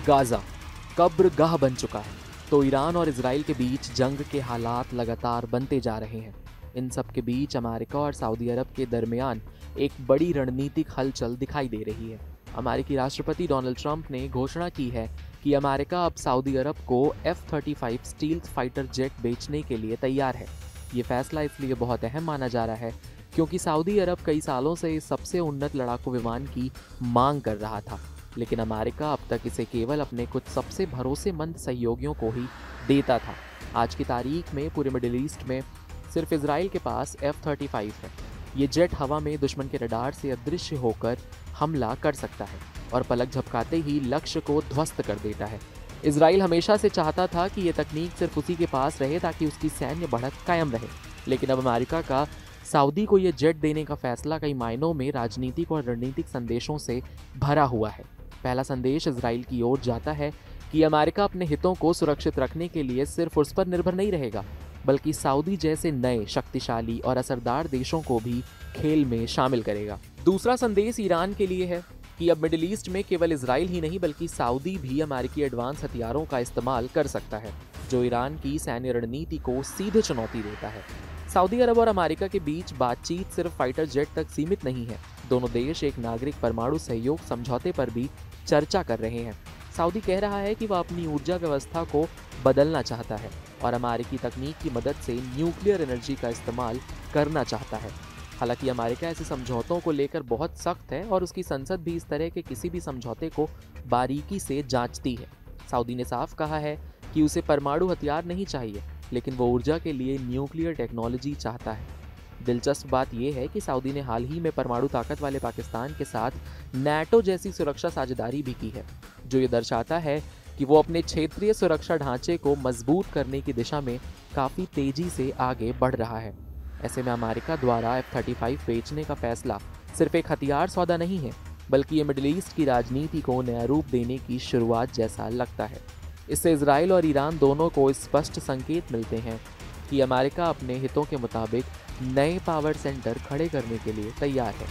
Gaza कब्रगाह बन चुका है, तो ईरान और इजराइल के बीच जंग के हालात लगातार बनते जा रहे हैं। इन सब के बीच अमेरिका और सऊदी अरब के दरमियान एक बड़ी रणनीतिक हलचल दिखाई दे रही है। अमेरिकी राष्ट्रपति डोनाल्ड ट्रंप ने घोषणा की है कि अमेरिका अब सऊदी अरब को F-35 स्टील्थ फाइटर जेट बेचने के लिए तैयार है। ये फैसला इसलिए बहुत अहम माना जा रहा है क्योंकि सऊदी अरब कई सालों से सबसे उन्नत लड़ाकू विमान की मांग कर रहा था, लेकिन अमेरिका अब तक इसे केवल अपने कुछ सबसे भरोसेमंद सहयोगियों को ही देता था। आज की तारीख में पूरे मिडिल ईस्ट में सिर्फ इजराइल के पास F-35 है। ये जेट हवा में दुश्मन के रडार से अदृश्य होकर हमला कर सकता है और पलक झपकाते ही लक्ष्य को ध्वस्त कर देता है। इजराइल हमेशा से चाहता था कि ये तकनीक सिर्फ उसी के पास रहे ताकि उसकी सैन्य बढ़त कायम रहे, लेकिन अब अमेरिका का सऊदी को ये जेट देने का फैसला कई मायनों में राजनीतिक और रणनीतिक संदेशों से भरा हुआ है। पहला संदेश इजराइल की ओर जाता है कि अमेरिका अपने हितों को सुरक्षित रखने के लिए सिर्फ उस पर निर्भर नहीं रहेगा, बल्कि सऊदी जैसे नए शक्तिशाली और असरदार देशों को भी खेल में शामिल करेगा। दूसरा संदेश ईरान के लिए है कि अब मिडिल ईस्ट में केवल इजराइल ही नहीं बल्कि सऊदी भी अमेरिकी एडवांस हथियारों का इस्तेमाल कर सकता है, जो ईरान की सैन्य रणनीति को सीधे चुनौती देता है। सऊदी अरब और अमेरिका के बीच बातचीत सिर्फ फाइटर जेट तक सीमित नहीं है। दोनों देश एक नागरिक परमाणु सहयोग समझौते पर भी चर्चा कर रहे हैं। सऊदी कह रहा है कि वह अपनी ऊर्जा व्यवस्था को बदलना चाहता है और अमेरिकी तकनीक की मदद से न्यूक्लियर एनर्जी का इस्तेमाल करना चाहता है। हालांकि अमेरिका ऐसे समझौतों को लेकर बहुत सख्त है और उसकी संसद भी इस तरह के किसी भी समझौते को बारीकी से जांचती है। सऊदी ने साफ कहा है कि उसे परमाणु हथियार नहीं चाहिए, लेकिन वो ऊर्जा के लिए न्यूक्लियर टेक्नोलॉजी चाहता है। दिलचस्प बात यह है कि सऊदी ने हाल ही में परमाणु ताकत वाले पाकिस्तान के साथ नाटो जैसी सुरक्षा साझेदारी भी की है, जो ये दर्शाता है कि वो अपने क्षेत्रीय सुरक्षा ढांचे को मजबूत करने की दिशा में काफ़ी तेजी से आगे बढ़ रहा है। ऐसे में अमेरिका द्वारा F-35 बेचने का फैसला सिर्फ एक हथियार सौदा नहीं है, बल्कि ये मिडिल ईस्ट की राजनीति को नया रूप देने की शुरुआत जैसा लगता है। इससे इजराइल और ईरान दोनों को स्पष्ट संकेत मिलते हैं कि अमेरिका अपने हितों के मुताबिक नए पावर सेंटर खड़े करने के लिए तैयार है।